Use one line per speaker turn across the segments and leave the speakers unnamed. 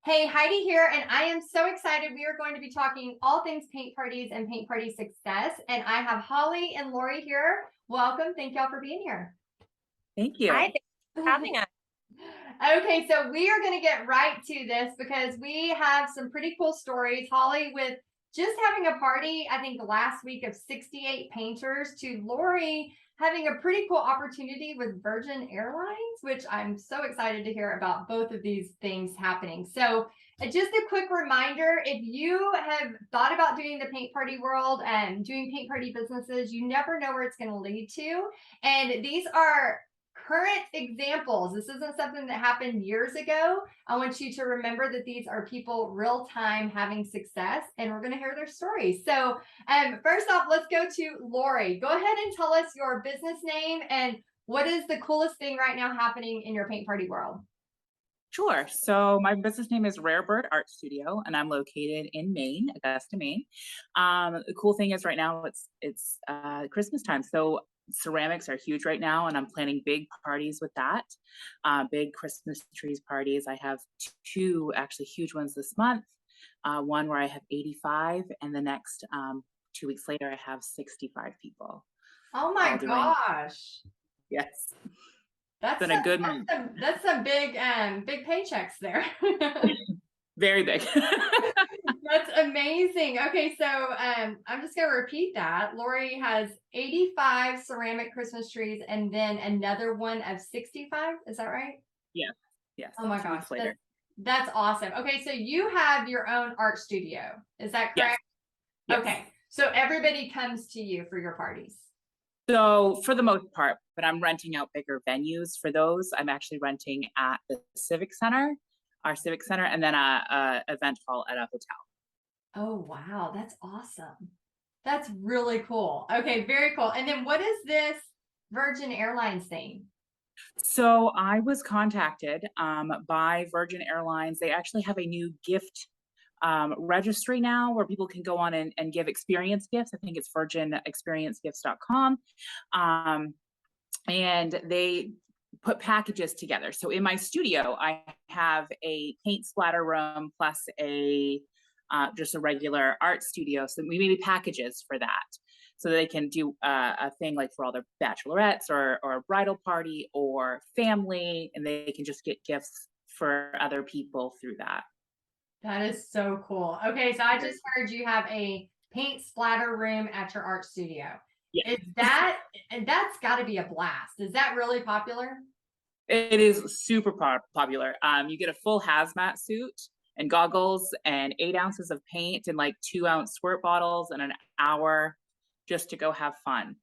Hey, Heidi here, and I am so excited. We are going to be talking all things paint parties and paint party success. And I have Holly and Lori here. Welcome. Thank y'all for being here.
Thank you.
Hi, thanks for having us.
Okay, so we are going to get right to this because we have some pretty cool stories. Holly, with just having a party, I think last week of 68 painters, to Lori having a pretty cool opportunity with Virgin Airlines, which I'm so excited to hear about both of these things happening. So, just a quick reminder, if you have thought about doing the paint party world and doing paint party businesses, you never know where it's going to lead to. And these are current examples. This isn't something that happened years ago. I want you to remember that these are people real time having success, and we're going to hear their stories. So, first off, let's go to Lori. Go ahead and tell us your business name and what is the coolest thing right now happening in your paint party world.
Sure. So my business name is Rare Bird Art Studio, and I'm located in Maine, Augusta, Maine. The cool thing is right now it's Christmas time, so ceramics are huge right now, and I'm planning big parties with that. Big Christmas trees parties. I have two actually huge ones this month. One where I have 85, and the next 2 weeks later I have 65 people.
Oh my gosh.
Yes.
That's
been a good month.
That's some big paychecks there.
Very big.
That's amazing. Okay, so I'm just gonna repeat that. Lori has 85 ceramic Christmas trees and then another one of 65. Is that right?
Yeah. Yes.
Oh my gosh. That's awesome. Okay, so you have your own art studio. Is that correct?
Yes.
Okay. So everybody comes to you for your parties.
So for the most part, but I'm renting out bigger venues for those. I'm actually renting at the Civic Center, our Civic Center, and then a event hall at a hotel.
Oh, wow. That's awesome. That's really cool. Okay, very cool. And then what is this Virgin Airlines thing?
So I was contacted by Virgin Airlines. They actually have a new gift registry now where people can go on and give experience gifts. I think it's virginexperiencegifts.com. And they put packages together. So in my studio, I have a paint splatter room plus a just a regular art studio. So we made packages for that. So they can do a thing like for all their bachelorettes or a bridal party or family, and they can just get gifts for other people through that.
That is so cool. Okay, so I just heard you have a paint splatter room at your art studio.
Yeah.
And that's got to be a blast. Is that really popular?
It is super popular. You get a full hazmat suit and goggles and 8 ounces of paint and like 2-ounce squirt bottles and an hour just to go have fun.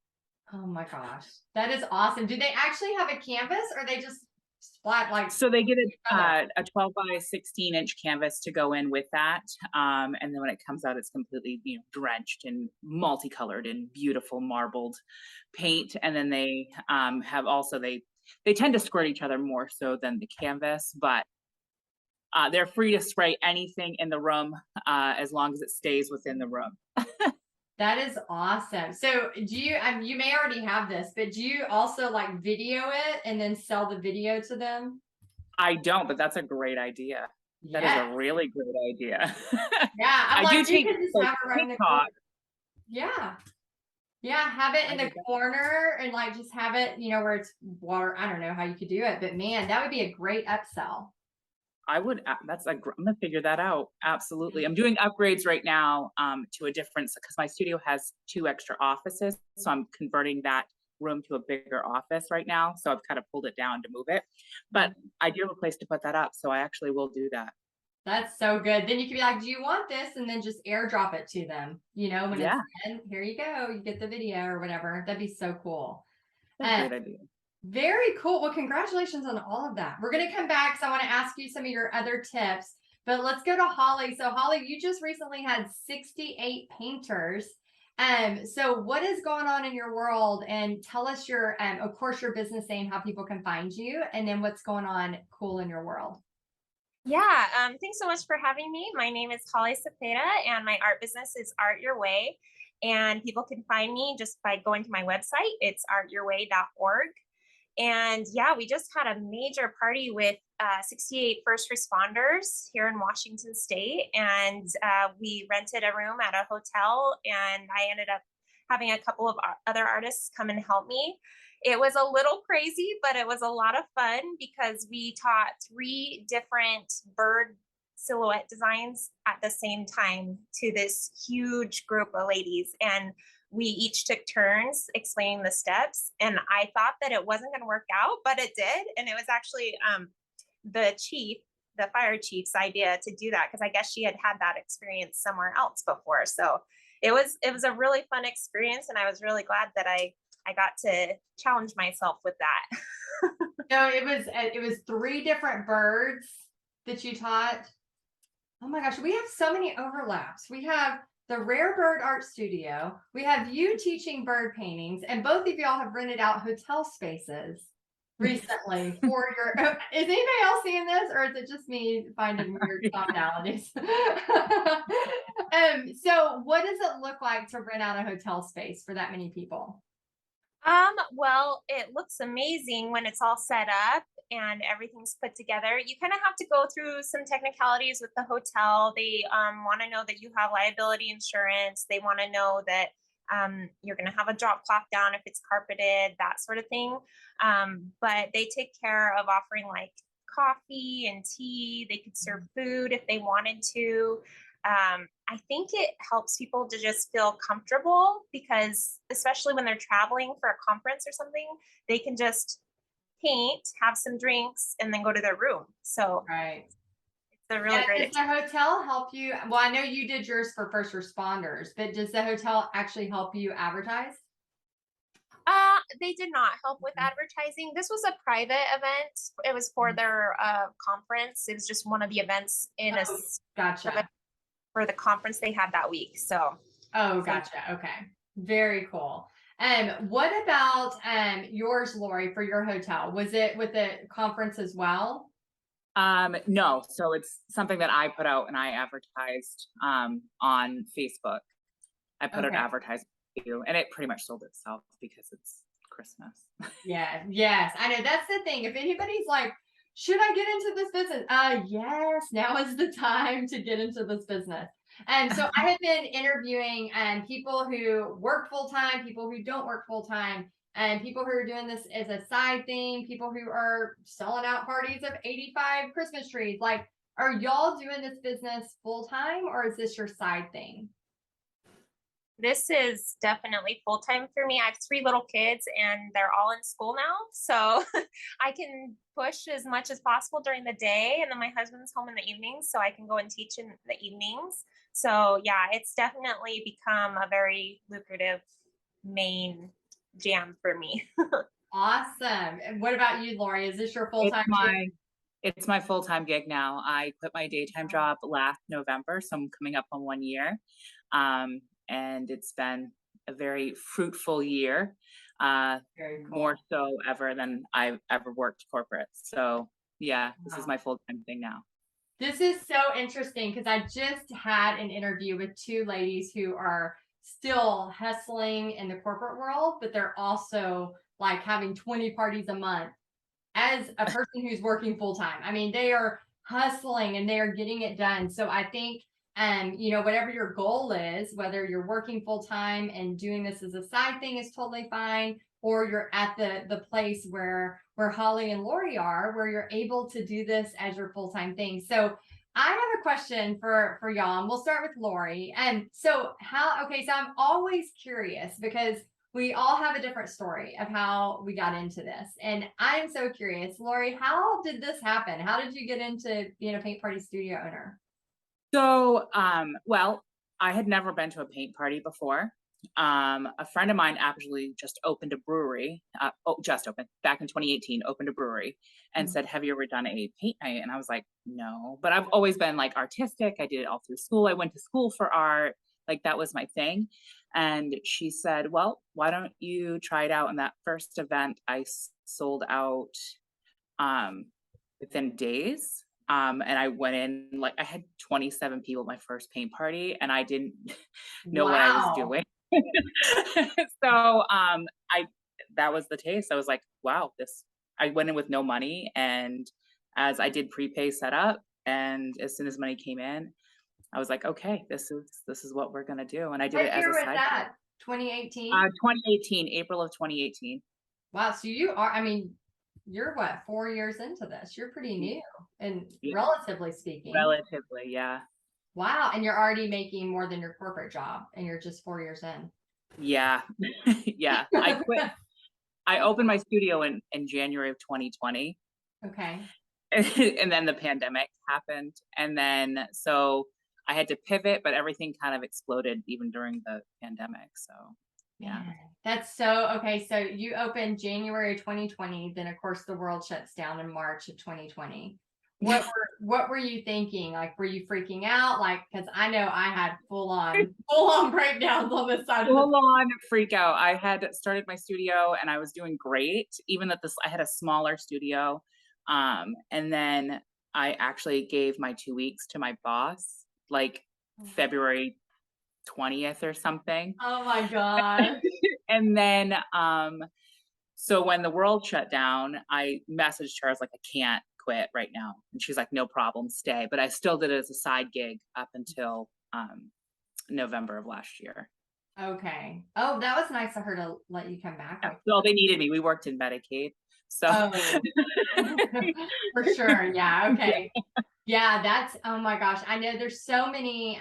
Oh my gosh, that is awesome. Do they actually have a canvas or they just splat like?
So they get a 12 by 16-inch canvas to go in with that. And then when it comes out, it's completely drenched and multicolored and beautiful marbled paint. And then they have also, they tend to squirt each other more so than the canvas, but they're free to spray anything in the room as long as it stays within the room.
That is awesome. So do you, you may already have this, but do you also like video it and then sell the video to them?
I don't, but that's a great idea. That is a really great idea.
Yeah, I'm like, you can just have it right in the corner. Yeah. Yeah, have it in the corner and like just have it, where it's water. I don't know how you could do it, but man, that would be a great upsell.
I would, I'm gonna figure that out. Absolutely. I'm doing upgrades right now to a different, because my studio has 2 extra offices. So I'm converting that room to a bigger office right now. So I've kind of pulled it down to move it, but I do have a place to put that up. So I actually will do that.
That's so good. Then you can be like, do you want this? And then just airdrop it to them, when it's in, here you go, you get the video or whatever. That'd be so cool.
That's a great idea.
Very cool. Well, congratulations on all of that. We're going to come back. So I want to ask you some of your other tips, but let's go to Holly. So Holly, you just recently had 68 painters. So what is going on in your world, and tell us your, of course, your business name, how people can find you, and then what's going on cool in your world.
Yeah, thanks so much for having me. My name is Holly Cepeda, and my art business is Art Your Way. And people can find me just by going to my website. It's artyourway.org. And yeah, we just had a major party with 68 first responders here in Washington State. And we rented a room at a hotel, and I ended up having a couple of other artists come and help me. It was a little crazy, but it was a lot of fun because we taught 3 different bird silhouette designs at the same time to this huge group of ladies. And we each took turns explaining the steps. And I thought that it wasn't going to work out, but it did. And it was actually the fire chief's idea to do that, because I guess she had had that experience somewhere else before. So it was a really fun experience, and I was really glad that I got to challenge myself with that.
No, it was 3 different birds that you taught. Oh my gosh, we have so many overlaps. We have the Rare Bird Art Studio. We have you teaching bird paintings, and both of y'all have rented out hotel spaces recently for your. Is anybody else seeing this, or is it just me finding weird commonalities? So what does it look like to rent out a hotel space for that many people?
Well, it looks amazing when it's all set up and everything's put together. You kind of have to go through some technicalities with the hotel. They want to know that you have liability insurance. They want to know that you're going to have a drop cloth down if it's carpeted, that sort of thing. But they take care of offering like coffee and tea. They could serve food if they wanted to. I think it helps people to just feel comfortable, because especially when they're traveling for a conference or something, they can just paint, have some drinks, and then go to their room. So
Right.
it's a really great
Does the hotel help you? Well, I know you did yours for first responders, but does the hotel actually help you advertise?
They did not help with advertising. This was a private event. It was for their conference. It was just one of the events in
Gotcha.
for the conference they had that week. So
Gotcha. Okay. Very cool. What about yours, Lori, for your hotel? Was it with the conference as well?
No, so it's something that I put out and I advertised on Facebook. I put out
Okay.
advertising and it pretty much sold itself because it's Christmas.
Yeah. Yes. I know that's the thing. If anybody's like, should I get into this business? Yes, now is the time to get into this business. And so I have been interviewing people who work full time, people who don't work full time, and people who are doing this as a side thing, people who are selling out parties of 85 Christmas trees. Like, are y'all doing this business full time, or is this your side thing?
this is definitely full time for me. I have 3 little kids and they're all in school now. So I can push as much as possible during the day. And then my husband's home in the evenings, so I can go and teach in the evenings. So yeah, it's definitely become a very lucrative main jam for me.
Awesome. And what about you, Lori? Is this your full time?
It's my full-time gig now. I quit my daytime job last November, so I'm coming up on 1 year. And it's been a very fruitful year,
Very cool.
more so ever than I've ever worked corporate. So yeah, this is my full-time thing now.
This is so interesting because I just had an interview with 2 ladies who are still hustling in the corporate world, but they're also like having 20 parties a month as a person who's working full time. I mean, they are hustling and they are getting it done. So I think, whatever your goal is, whether you're working full time and doing this as a side thing is totally fine, or you're at the place where Holly and Lori are, where you're able to do this as your full time thing. So I have a question for y'all, and we'll start with Lori. And so so I'm always curious because we all have a different story of how we got into this. And I'm so curious, Lori, how did this happen? How did you get into being a paint party studio owner?
So, well, I had never been to a paint party before. A friend of mine actually just opened a brewery, just opened back in 2018, opened a brewery and said, have you ever done a paint night? And I was like, no, but I've always been like artistic. I did it all through school. I went to school for art. Like that was my thing. And she said, well, why don't you try it out? And that first event I sold out, within days. And I went in, like I had 27 people at my first paint party and I didn't know what I was doing. So that was the taste. I was like, wow, I went in with no money. And as I did prepay setup, and as soon as money came in, I was like, okay, this is what we're gonna do. And I did it
What
as
year
a
was
side.
that? 2018?
2018, April of 2018.
Wow. So you are, I mean, you're what, 4 years into this? You're pretty new and
Yeah.
relatively speaking.
Relatively, yeah.
Wow. And you're already making more than your corporate job and you're just 4 years in.
Yeah. Yeah. I quit. I opened my studio in January of 2020.
Okay.
And then the pandemic happened. And then so I had to pivot, but everything kind of exploded even during the pandemic. So yeah.
Man, that's so okay. So you opened January 2020, then of course the world shuts down in March of 2020. What were you thinking? Like, were you freaking out? Like, because I know I had full on breakdowns on this side of the
Full on freak out. I had started my studio and I was doing great, even that I had a smaller studio. And then I actually gave my 2 weeks to my boss, like February 20th or something.
Oh my God.
And then so when the world shut down, I messaged her. I was like, I can't quit right now. And she's like, no problem, stay. But I still did it as a side gig up until November of last year.
Okay. Oh, that was nice of her to let you come back.
Yeah.
Like
Well, they needed me. We worked in Medicaid. So
oh. For sure. Yeah. Okay. Yeah, that's oh my gosh. I know there's so many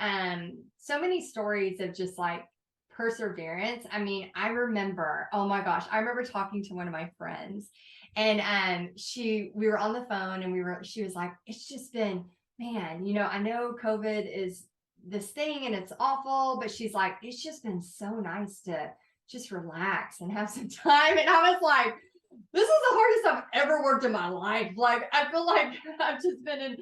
stories of just like perseverance. I mean, I remember, oh my gosh, I remember talking to one of my friends and we were on the phone and she was like, it's just been, man, I know COVID is this thing and it's awful, but she's like, it's just been so nice to just relax and have some time. And I was like, this is the hardest I've ever worked in my life. Like, I feel like I've just been in,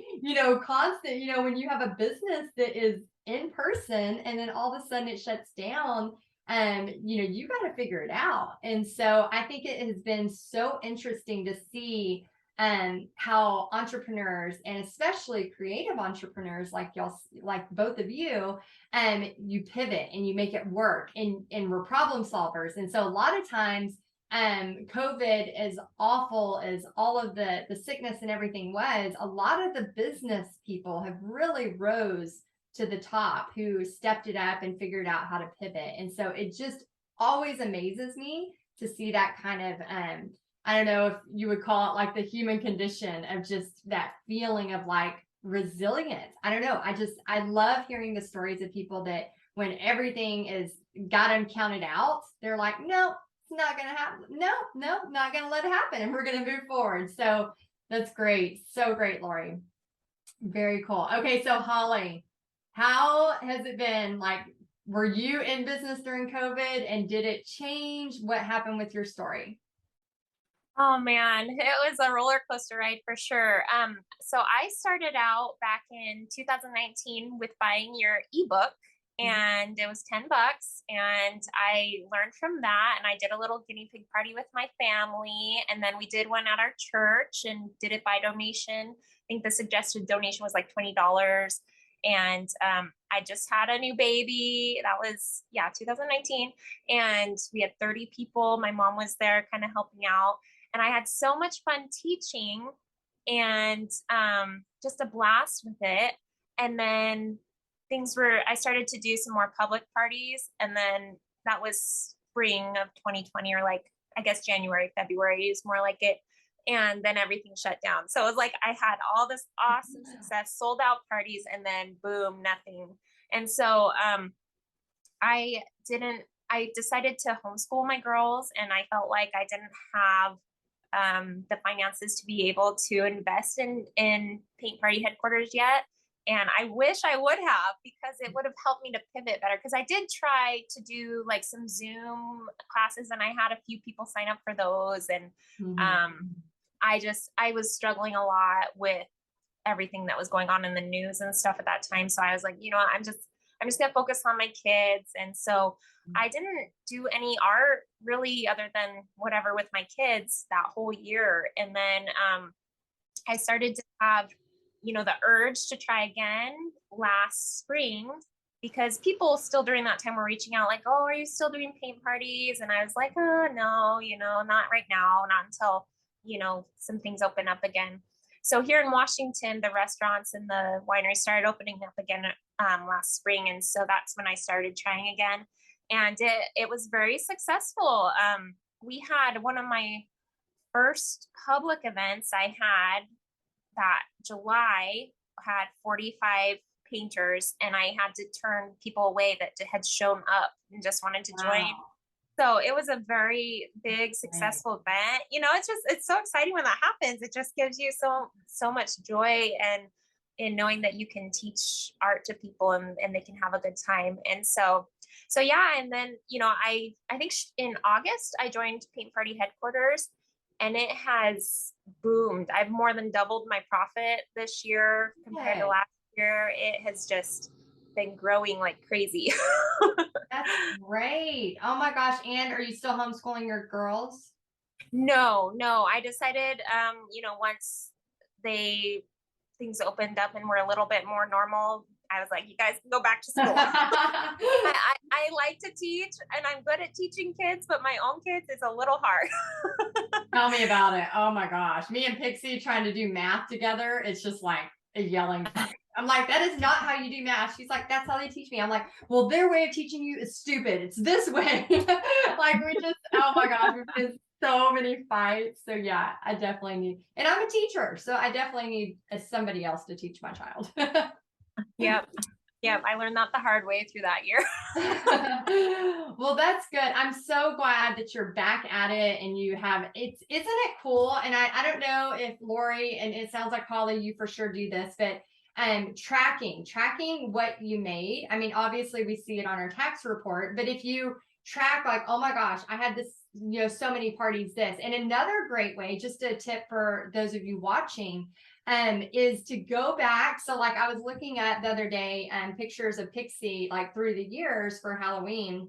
constant, when you have a business that is in person and then all of a sudden it shuts down and, you got to figure it out. And so I think it has been so interesting to see how entrepreneurs and especially creative entrepreneurs like y'all, like both of you, you pivot and you make it work and we're problem solvers. And so a lot of times, COVID, as awful as all of the sickness and everything was, a lot of the business people have really rose to the top who stepped it up and figured out how to pivot. And so it just always amazes me to see that kind of, I don't know if you would call it like the human condition of just that feeling of like resilience. I don't know. I love hearing the stories of people that when everything is got them counted out, they're like, no, not gonna happen. No, not gonna let it happen, and we're gonna move forward. So that's great. So great, Lori. Very cool. Okay, so Holly, how has it been? Like, were you in business during COVID and did it change? What happened with your story?
Oh man, it was a roller coaster ride for sure. So I started out back in 2019 with buying your ebook, and it was $10, and I learned from that, and I did a little guinea pig party with my family, and then we did one at our church and did it by donation. I think the suggested donation was like $20. And I just had a new baby. That was 2019, and we had 30 people. My mom was there kind of helping out, and I had so much fun teaching and just a blast with it. And then I started to do some more public parties, and then that was spring of 2020, or like, I guess January, February is more like it. And then everything shut down. So it was like I had all this awesome success, sold out parties, and then boom, nothing. And so I decided to homeschool my girls, and I felt like I didn't have the finances to be able to invest in Paint Party headquarters yet. And I wish I would have, because it would have helped me to pivot better. Because I did try to do like some Zoom classes, and I had a few people sign up for those. And I was struggling a lot with everything that was going on in the news and stuff at that time. So I was like, I'm just gonna focus on my kids. And so I didn't do any art really other than whatever with my kids that whole year. And then I started to have, the urge to try again last spring. because people still during that time were reaching out like, oh, are you still doing paint parties? And I was like, oh, no, not right now, not until, some things open up again. So here in Washington, the restaurants and the wineries started opening up again last spring. And so that's when I started trying again. And it was very successful. We had one of my first public events I had that July had 45 painters, and I had to turn people away that had shown up and just wanted to join. So it was a very big, successful event. It's so exciting when that happens. It just gives you so much joy and in knowing that you can teach art to people and they can have a good time. And so yeah. And then, I think in August, I joined Paint Party Headquarters, and it has boomed. I've more than doubled my profit this year compared to last year. It has just been growing like crazy.
That's great. Oh my gosh. And are you still homeschooling your girls?
No. I decided, once things opened up and were a little bit more normal, I was like, you guys can go back to school. I like to teach and I'm good at teaching kids, but my own kids is a little hard.
Tell me about it. Oh my gosh. Me and Pixie trying to do math together. It's just like a yelling fight. I'm like, that is not how you do math. She's like, that's how they teach me. I'm like, well, their way of teaching you is stupid. It's this way. Like we just, oh my gosh, we've been so many fights. So yeah, I definitely need, and I'm a teacher. So I definitely need somebody else to teach my child.
Yep. I learned that the hard way through that year.
Well, that's good. I'm so glad that you're back at it and you have, isn't it cool? And I don't know if Lori, and it sounds like Holly, you for sure do this, but tracking what you made. I mean, obviously we see it on our tax report, but if you track like, oh my gosh, I had this, so many parties, this. And another great way, just a tip for those of you watching, is to go back. So like I was looking at the other day pictures of Pixie like through the years for Halloween.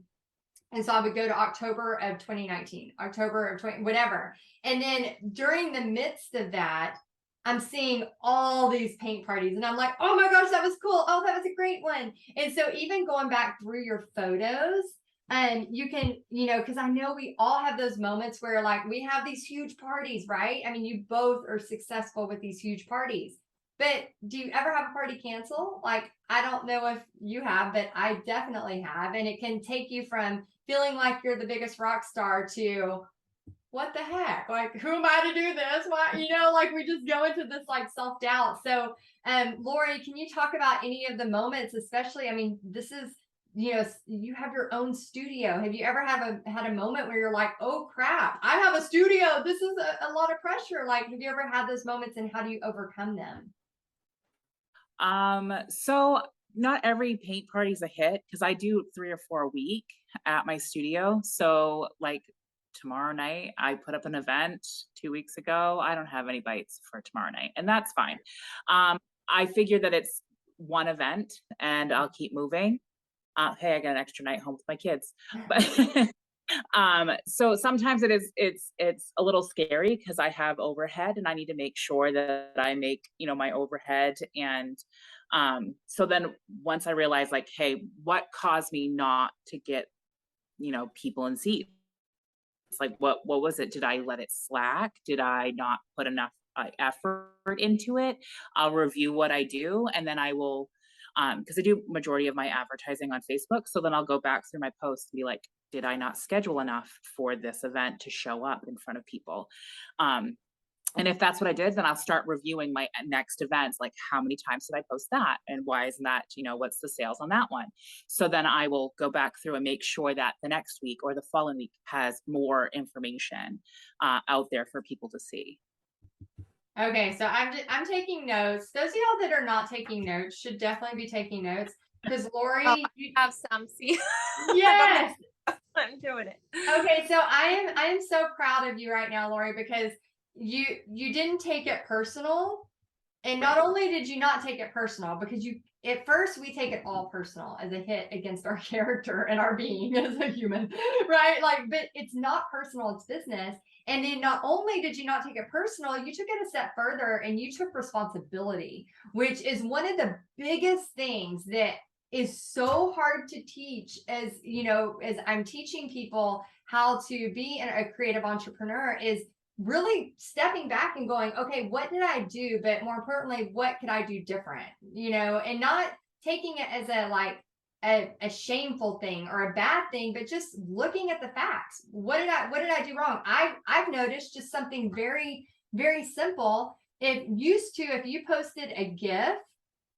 And so I would go to October of 2019, October of 20, whatever. And then during the midst of that, I'm seeing all these paint parties and I'm like, oh my gosh, that was cool. Oh, that was a great one. And so even going back through your photos, you can, because I know we all have those moments where like we have these huge parties, right? I mean, you both are successful with these huge parties, but do you ever have a party cancel? Like, I don't know if you have, but I definitely have. And it can take you from feeling like you're the biggest rock star to what the heck? Like, who am I to do this? Why, like we just go into this like self-doubt. So, Lori, can you talk about any of the moments, especially, I mean, this is, you have your own studio. Have you ever had a moment where you're like, oh crap, I have a studio. This is a lot of pressure. Like, have you ever had those moments and how do you overcome them?
So not every paint party is a hit because I do 3 or 4 a week at my studio. So like tomorrow night, I put up an event 2 weeks ago. I don't have any bites for tomorrow night, and that's fine. I figure that it's one event and I'll keep moving. Hey, I got an extra night home with my kids, but so sometimes it's a little scary because I have overhead and I need to make sure that I make, my overhead. And so then once I realize like, hey, what caused me not to get, people in seats? It's like, what was it? Did I let it slack? Did I not put enough effort into it? I'll review what I do, and then I will, because I do majority of my advertising on Facebook. So then I'll go back through my posts and be like, did I not schedule enough for this event to show up in front of people? And if that's what I did, then I'll start reviewing my next events, like how many times did I post that? And why isn't that, what's the sales on that one? So then I will go back through and make sure that the next week or the following week has more information out there for people to see.
Okay, so I'm taking notes. Those of y'all that are not taking notes should definitely be taking notes because Lori,
you have some. See,
yes,
I'm doing it.
Okay, so I am so proud of you right now, Lori, because you didn't take it personal, and not only did you not take it personal, because at first we take it all personal as a hit against our character and our being as a human, right? Like, but it's not personal, it's business. And then not only did you not take it personal, you took it a step further and you took responsibility, which is one of the biggest things that is so hard to teach, as you know, as I'm teaching people how to be a creative entrepreneur, is really stepping back and going, okay, what did I do? But more importantly, what could I do different? You know, and not taking it as a like a shameful thing or a bad thing, but just looking at the facts. What did I do wrong? I've noticed just something very, very simple. If you posted a GIF,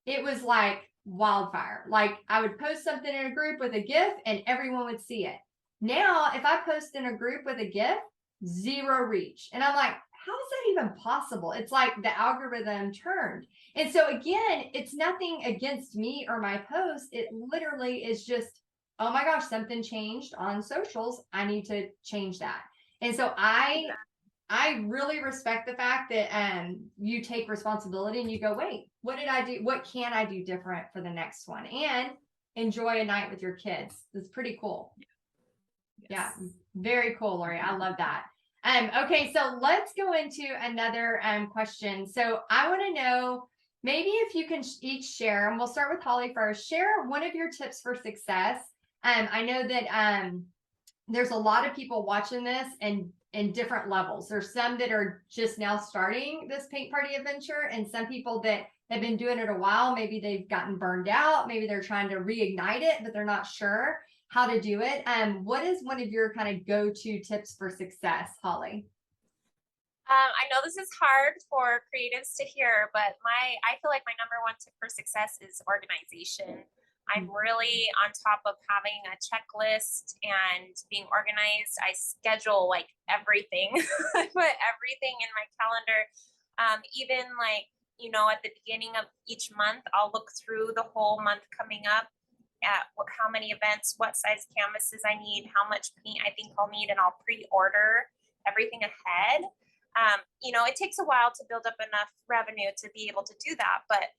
it was like wildfire. Like I would post something in a group with a GIF and everyone would see it. Now, if I post in a group with a GIF, zero reach. And I'm like, how is that even possible? It's like the algorithm turned. And so again, it's nothing against me or my post. It literally is just, oh my gosh, something changed on socials. I need to change that. And so I really respect the fact that you take responsibility and you go, wait, what did I do? What can I do different for the next one? And enjoy a night with your kids. It's pretty cool. Yes. Yeah, very cool, Lori. I love that. Okay, so let's go into another question. So I want to know, maybe if you can each share, and we'll start with Holly first, share one of your tips for success. I know that there's a lot of people watching this and in different levels. There's some that are just now starting this paint party adventure, and some people that have been doing it a while. Maybe they've gotten burned out. Maybe they're trying to reignite it, but they're not sure how to do it. What is one of your kind of go-to tips for success, Holly?
I know this is hard for creatives to hear, but I feel like my number one tip for success is organization. I'm really on top of having a checklist and being organized. I schedule like everything. I put everything in my calendar. Even like, you know, at the beginning of each month, I'll look through the whole month coming up at how many events, what size canvases I need, how much paint I think I'll need, and I'll pre-order everything ahead. You know, it takes a while to build up enough revenue to be able to do that, but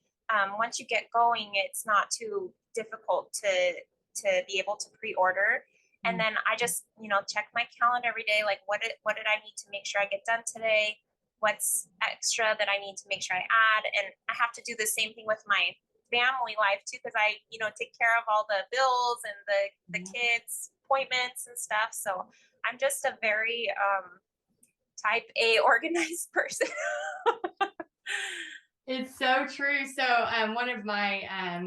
once you get going, it's not too difficult to be able to pre-order. And then I just, you know, check my calendar every day, like what did I need to make sure I get done today? What's extra that I need to make sure I add? And I have to do the same thing with my family life too, because I, you know, take care of all the bills and the kids' appointments and stuff. So I'm just a very type A organized person.
It's so true. So one of my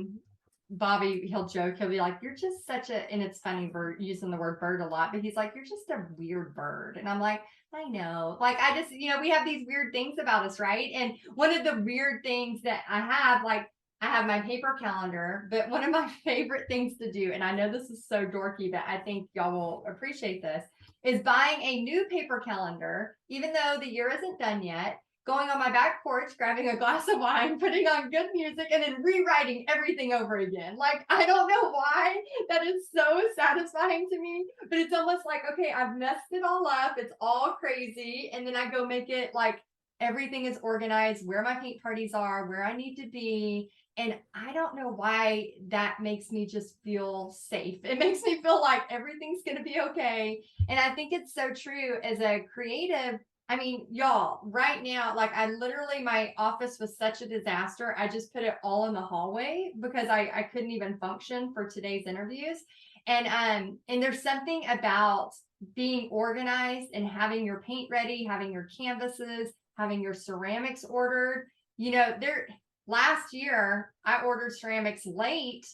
Bobby, he'll joke, he'll be like, you're just such a, and it's funny, we're using the word bird a lot, but he's like, you're just a weird bird. And I'm like, I know. Like, I just, you know, we have these weird things about us, right? And one of the weird things that I have, like, I have my paper calendar, but one of my favorite things to do, and I know this is so dorky, but I think y'all will appreciate this, is buying a new paper calendar, even though the year isn't done yet, going on my back porch, grabbing a glass of wine, putting on good music, and then rewriting everything over again. Like, I don't know why that is so satisfying to me, but it's almost like, okay, I've messed it all up. It's all crazy. And then I go make it like everything is organized, where my paint parties are, where I need to be. And I don't know why that makes me just feel safe. It makes me feel like everything's going to be okay. And I think it's so true as a creative. I mean, y'all, right now, like I literally, my office was such a disaster. I just put it all in the hallway because I couldn't even function for today's interviews. And there's something about being organized and having your paint ready, having your canvases, having your ceramics ordered. You know, last year I ordered ceramics late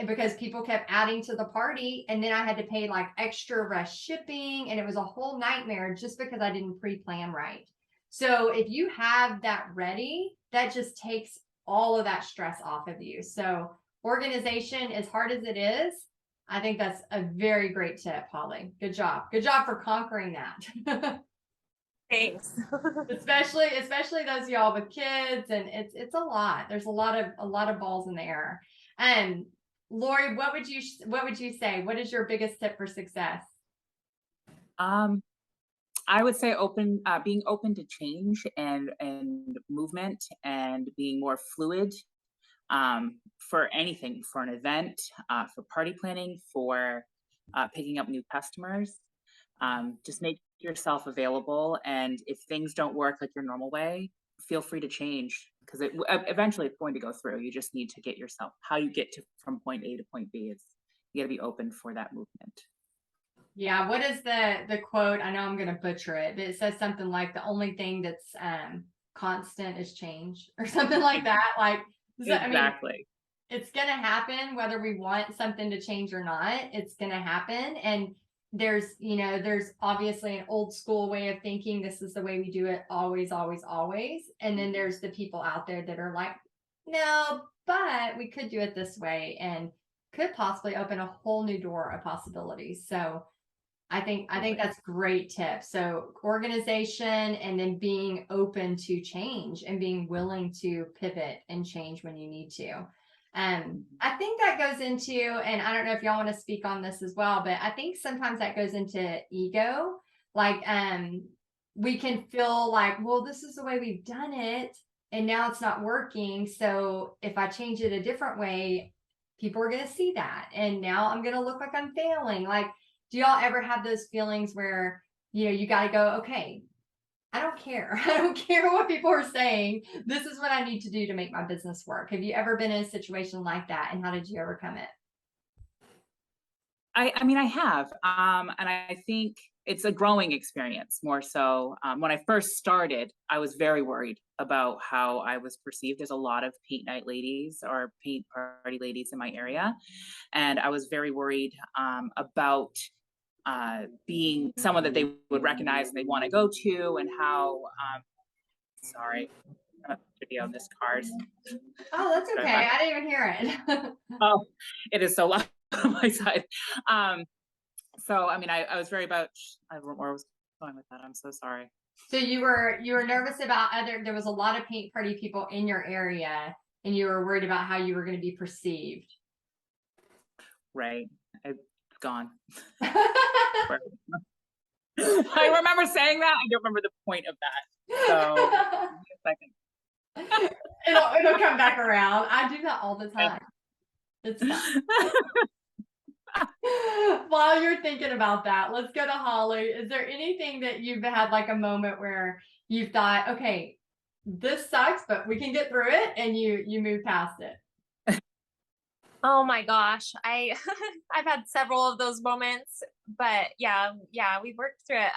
because people kept adding to the party, and then I had to pay like extra rush shipping, and it was a whole nightmare just because I didn't pre-plan right. So if you have that ready, that just takes all of that stress off of you. So organization, as hard as it is, I think that's a very great tip, Holly. Good job. Good job for conquering that.
Thanks.
especially those of y'all with kids, and it's a lot. There's a lot of balls in the air. And Lori, what would you say? What is your biggest tip for success?
I would say being open to change and movement, and being more fluid for anything, for an event, for party planning, for picking up new customers. Just make yourself available, and if things don't work like your normal way, feel free to change, because eventually it's going to go through. You just need to get yourself, how you get to from point A to point B is you got to be open for that movement.
Yeah, what is the quote? I know I'm gonna butcher it, but it says something like the only thing that's constant is change or something like that. Like I mean,
Exactly.
it's gonna happen whether we want something to change or not. It's gonna happen. And there's obviously an old school way of thinking. This is the way we do it always, always, always. And then there's the people out there that are like, no, but we could do it this way and could possibly open a whole new door of possibilities. So I think that's great tip. So organization and then being open to change and being willing to pivot and change when you need to. I think that goes into, and I don't know if y'all want to speak on this as well, but I think sometimes that goes into ego. Like we can feel like, well, this is the way we've done it and now it's not working. So if I change it a different way, people are going to see that. And now I'm going to look like I'm failing. Like, do y'all ever have those feelings where, you got to go, okay, I don't care. I don't care what people are saying. This is what I need to do to make my business work. Have you ever been in a situation like that? And how did you overcome it?
I mean, I have, and I think it's a growing experience more so. When I first started, I was very worried about how I was perceived. There's a lot of paint night ladies or paint party ladies in my area, and I was very worried about being someone that they would recognize and they want to go to, and how. Sorry, I'm a video. This car's.
Oh, that's okay. I didn't even hear it.
Oh, it is so loud on my side. So I mean, I was very about. I don't know where I was going with that. I'm so sorry.
So you were nervous about there was a lot of paint party people in your area, and you were worried about how you were going to be perceived.
Right, it's gone. I remember saying that. I don't remember the point of that. So give me a second.
It'll come back around. I do that all the time. It's fun. While you're thinking about that, let's go to Holly. Is there anything that you've had like a moment where you've thought, okay, this sucks, but we can get through it, and you move past it?
Oh my gosh. I've had several of those moments, but yeah, we worked through it.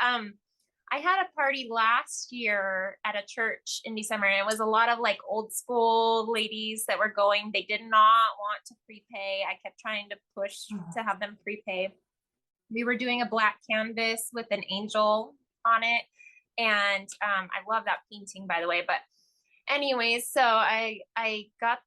I had a party last year at a church in December, and it was a lot of like old school ladies that were going. They did not want to prepay. I kept trying to push to have them prepay. We were doing a black canvas with an angel on it. And I love that painting, by the way. But anyways, so I got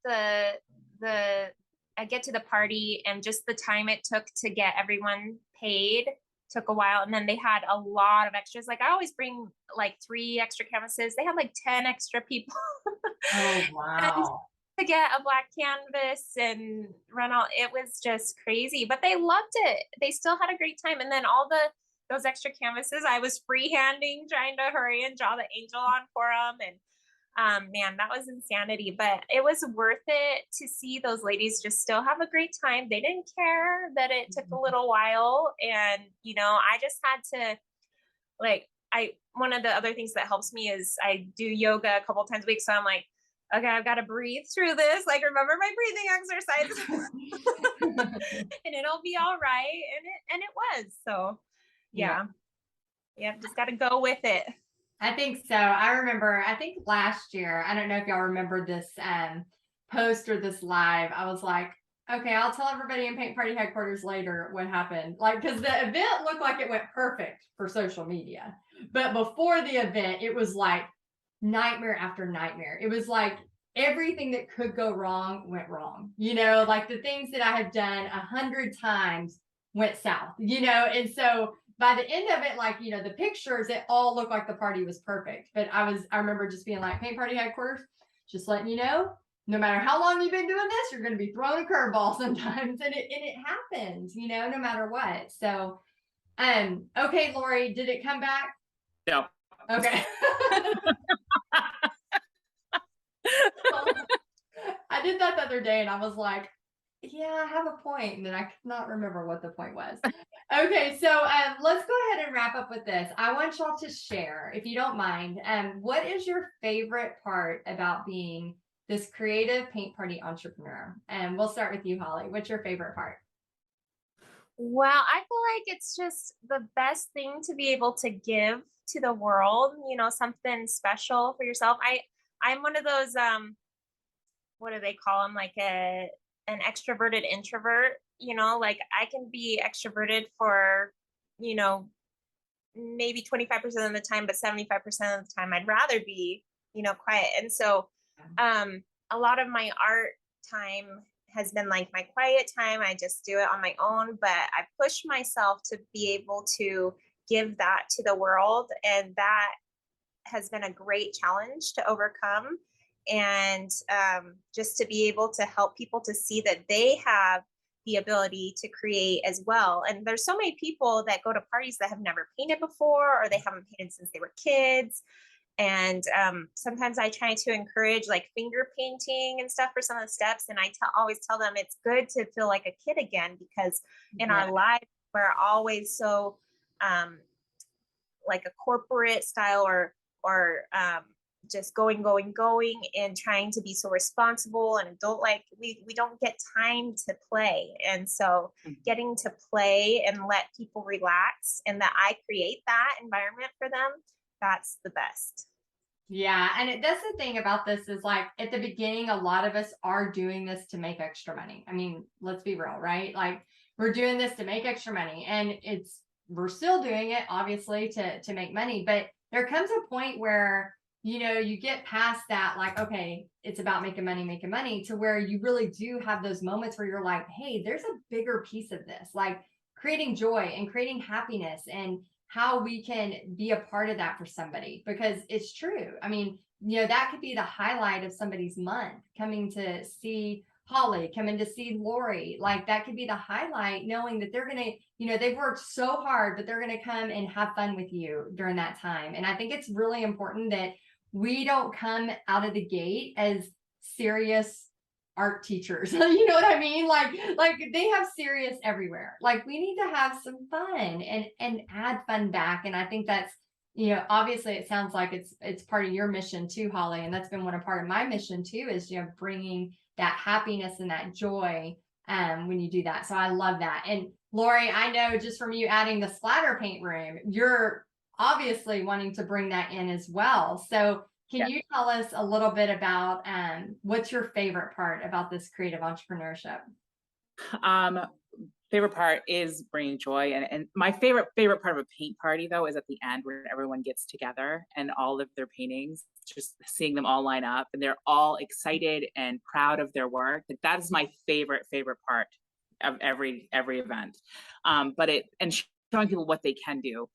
I get to the party, and just the time it took to get everyone paid took a while. And then they had a lot of extras. Like I always bring like 3 extra canvases. They had like 10 extra people.
Oh, wow.
To get a black canvas and run all, it was just crazy, but they loved it. They still had a great time. And then those extra canvases, I was freehanding, trying to hurry and draw the angel on for them. And man, that was insanity, but it was worth it to see those ladies just still have a great time. They didn't care that it took a little while. And, I just had to one of the other things that helps me is I do yoga a couple times a week. So I'm like, okay, I've got to breathe through this. Like, remember my breathing exercises and it'll be all right. And it was, so yeah. Just got to go with it.
I think so. I think last year, I don't know if y'all remember this post or this live. I was like, okay, I'll tell everybody in Paint Party headquarters later what happened. Like, because the event looked like it went perfect for social media. But before the event, it was like nightmare after nightmare. It was like everything that could go wrong went wrong. Like the things that I have done 100 times went south, and so by the end of it, like, the pictures, it all looked like the party was perfect. But I remember just being like, Paint Party headquarters, just letting you know, no matter how long you've been doing this, you're going to be throwing a curveball sometimes. And it happens, no matter what. So, okay, Lori, did it come back?
No.
Okay. I did that the other day, and I was like, Yeah, I have a point, and then I cannot remember what the point was. Okay, so let's go ahead and wrap up with this. I want y'all to share, if you don't mind, what is your favorite part about being this creative paint party entrepreneur? And we'll start with you, Holly. What's your favorite part?
Well, I feel like it's just the best thing to be able to give to the world, something special for yourself. I'm one of those what do they call them? Like an extroverted introvert, like I can be extroverted for, you know, maybe 25% of the time, but 75% of the time I'd rather be, quiet. And so a lot of my art time has been like my quiet time. I just do it on my own, but I push myself to be able to give that to the world. And that has been a great challenge to overcome. And just to be able to help people to see that they have the ability to create as well. And there's so many people that go to parties that have never painted before, or they haven't painted since they were kids. And sometimes I try to encourage like finger painting and stuff for some of the steps. And I always tell them it's good to feel like a kid again, because in
Yeah.
our lives, we're always so like a corporate style, or just going and trying to be so responsible and adult, like we don't get time to play. And so getting to play and let people relax, and that I create that environment for them, that's the best.
Yeah, and that's the thing about this is like at the beginning, a lot of us are doing this to make extra money. I mean, let's be real, right? Like we're doing this to make extra money, and we're still doing it obviously to make money, but there comes a point where you get past that, like, okay, it's about making money to where you really do have those moments where you're like, hey, there's a bigger piece of this, like creating joy and creating happiness, and how we can be a part of that for somebody, because it's true. I mean, that could be the highlight of somebody's month, coming to see Holly, coming to see Lori. Like that could be the highlight, knowing that they're going to, they've worked so hard, but they're going to come and have fun with you during that time. And I think it's really important that we don't come out of the gate as serious art teachers. You know what I mean? Like they have serious everywhere. Like we need to have some fun and add fun back. And I think that's, obviously it sounds like it's part of your mission too, Holly. And that's been one part of my mission too, is, bringing that happiness and that joy when you do that. So I love that. And Lori, I know just from you adding the splatter paint room, you're obviously wanting to bring that in as well. So can you tell us a little bit about what's your favorite part about this creative entrepreneurship?
Um, favorite part is bringing joy, and my favorite part of a paint party though is at the end when everyone gets together and all of their paintings, just seeing them all line up and they're all excited and proud of their work. That is my favorite part of every event. And showing people what they can do.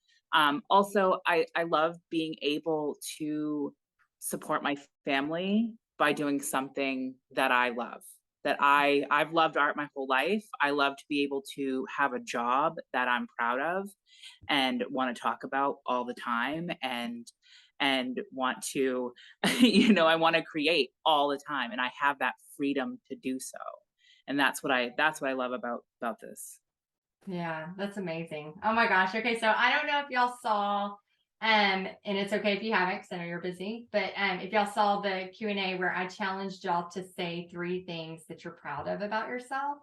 Also, I love being able to support my family by doing something that I love. I've loved art my whole life. I love to be able to have a job that I'm proud of and want to talk about all the time, and want to I want to create all the time, and I have that freedom to do so. And that's what I love about this.
Yeah, that's amazing. Oh my gosh. Okay, so I don't know if y'all saw, and it's okay if you haven't, because I know you're busy, but if y'all saw the Q&A where I challenged y'all to say 3 things that you're proud of about yourself.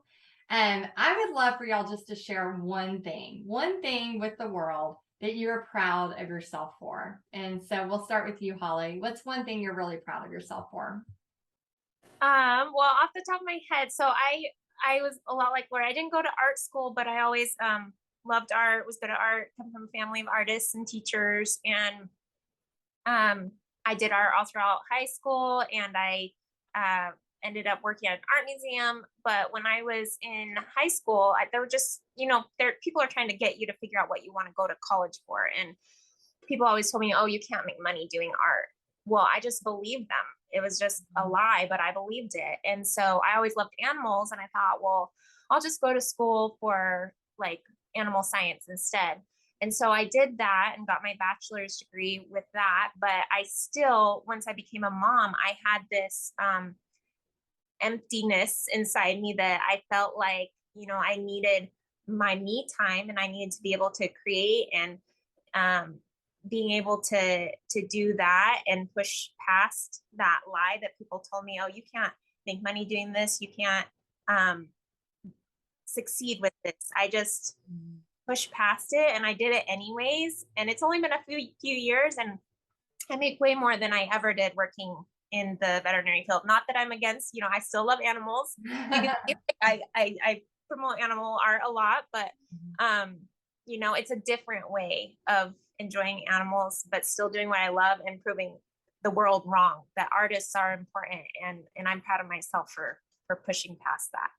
I would love for y'all just to share one thing with the world that you're proud of yourself for. And so we'll start with you, Holly. What's one thing you're really proud of yourself for?
Well, off the top of my head, so I was a lot like where I didn't go to art school, but I always loved art, was good at art, come from a family of artists and teachers. And I did art all throughout high school, and I ended up working at an art museum. But when I was in high school, there were just, people are trying to get you to figure out what you want to go to college for. And people always told me, oh, you can't make money doing art. Well, I just believed them. It was just a lie, but I believed it. And so I always loved animals. And I thought, well, I'll just go to school for like animal science instead. And so I did that and got my bachelor's degree with that. But I still, once I became a mom, I had this emptiness inside me that I felt like, I needed my me time and I needed to be able to create, and being able to do that and push past that lie that people told me, oh, you can't make money doing this, you can't succeed with this. I just pushed past it and I did it anyways. And it's only been a few years, and I make way more than I ever did working in the veterinary field. Not that I'm against, I still love animals. I promote animal art a lot, but it's a different way of enjoying animals, but still doing what I love and proving the world wrong, that artists are important. And I'm proud of myself for pushing past that.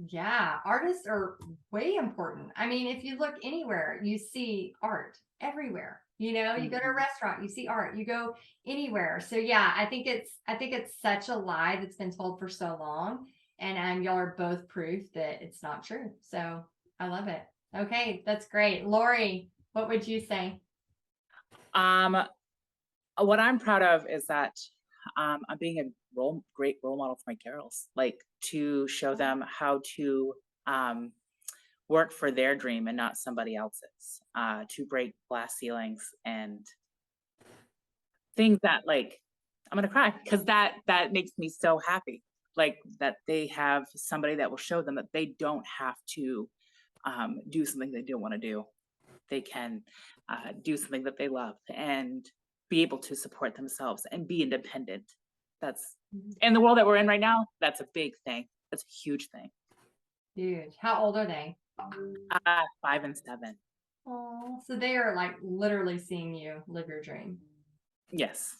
Yeah, artists are way important. I mean, if you look anywhere, you see art everywhere. You go to a restaurant, you see art, you go anywhere. So yeah, I think it's such a lie that's been told for so long. And y'all are both proof that it's not true. So I love it. Okay, that's great. Lori, what would you say?
What I'm proud of is that I'm being a great role model for my girls, like to show them how to work for their dream and not somebody else's, to break glass ceilings and things that, like, I'm gonna cry because that makes me so happy, like that they have somebody that will show them that they don't have to do something they don't want to do. They can do something that they love and be able to support themselves and be independent. That's in the world that we're in right now. That's a big thing. That's a huge thing.
Huge. How old are they?
5 and 7.
Oh, so they are like literally seeing you live your dream.
Yes.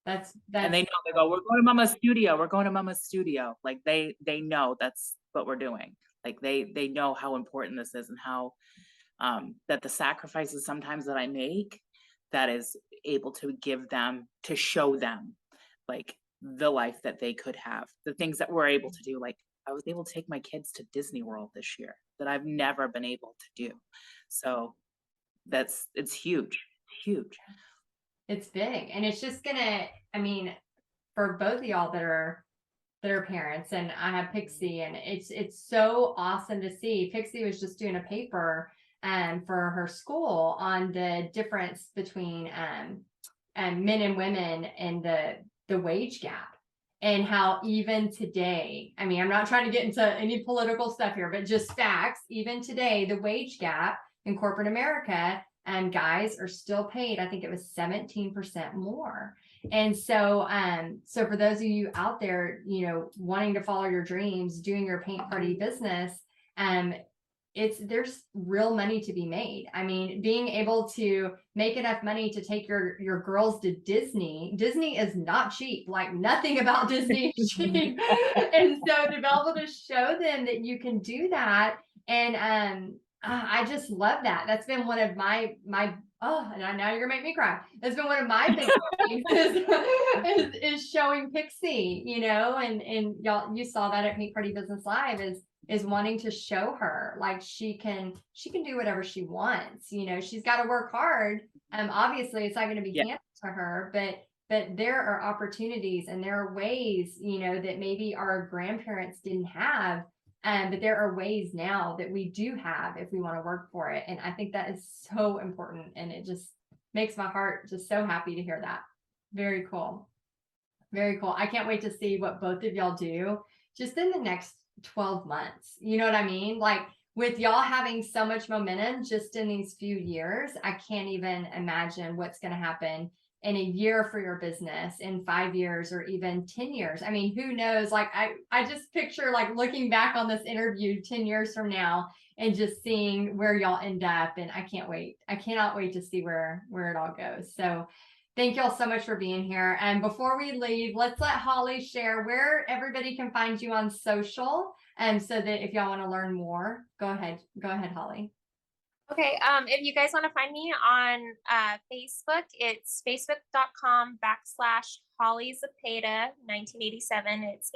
That's
and they know, they go, we're going to Mama's studio. We're going to Mama's studio. Like they know that's what we're doing. Like they know how important this is and how that the sacrifices sometimes that I make, that is able to give them, to show them like the life that they could have, the things that we're able to do. Like I was able to take my kids to Disney World this year that I've never been able to do. So it's huge, huge.
It's big. And it's just gonna, I mean, for both of y'all that are parents, and I have Pixie, and it's so awesome to see. Pixie was just doing a paper for her school on the difference between men and women and the wage gap, and how even today, I mean, I'm not trying to get into any political stuff here, but just facts, even today, the wage gap in corporate America, and guys are still paid, I think it was 17% more. And so, so for those of you out there, wanting to follow your dreams, doing your paint party business, there's real money to be made. I mean, being able to make enough money to take your girls to Disney is not cheap. Like nothing about Disney is cheap. And so to be able to show them that you can do that, and I just love that. That's been one of my oh, and now you're gonna make me cry. That's been one of my big things is showing Pixie, and y'all, you saw that at Paint Party Business Live, is wanting to show her like she can do whatever she wants. She's got to work hard. Obviously it's not going to be handed to her, but there are opportunities and there are ways, that maybe our grandparents didn't have. But there are ways now that we do have if we want to work for it. And I think that is so important. And it just makes my heart just so happy to hear that. Very cool. Very cool. I can't wait to see what both of y'all do just in the next 12 months. You know what I mean? Like with y'all having so much momentum just in these few years, I can't even imagine what's going to happen in a year for your business, in 5 years, or even 10 years. I mean, who knows? Like I just picture like looking back on this interview 10 years from now and just seeing where y'all end up. And I can't wait. I cannot wait to see where it all goes. So thank y'all so much for being here. And before we leave, let's let Holly share where everybody can find you on social. And so that if y'all want to learn more, go ahead, Holly.
Okay, if you guys want to find me on Facebook, it's facebook.com/Holly Zepeda 1987. It's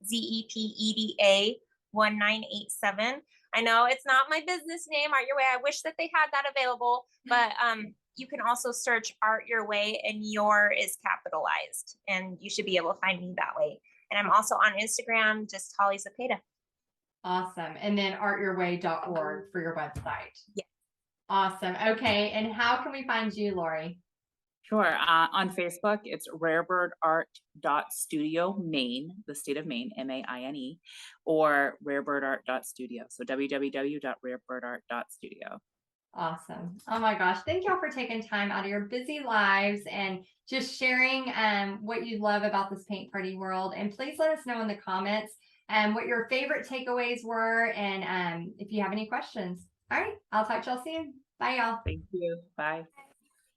HOLLIEZEPEDA 1987. I know it's not my business name, Art Your Way. I wish that they had that available, but you can also search Art Your Way, and your is capitalized, and you should be able to find me that way. And I'm also on Instagram, just Holly Zepeda.
Awesome. And then artyourway.org for your website.
Yeah.
Awesome. Okay. And how can we find you, Lori?
Sure. On Facebook, it's rarebirdart.studio Maine, the state of Maine, MAINE, or rarebirdart.studio. So www.rarebirdart.studio.
Awesome. Oh my gosh. Thank y'all for taking time out of your busy lives and just sharing what you love about this paint party world. And please let us know in the comments what your favorite takeaways were and if you have any questions. All right. I'll talk to y'all soon. Bye, y'all.
Thank you. Bye.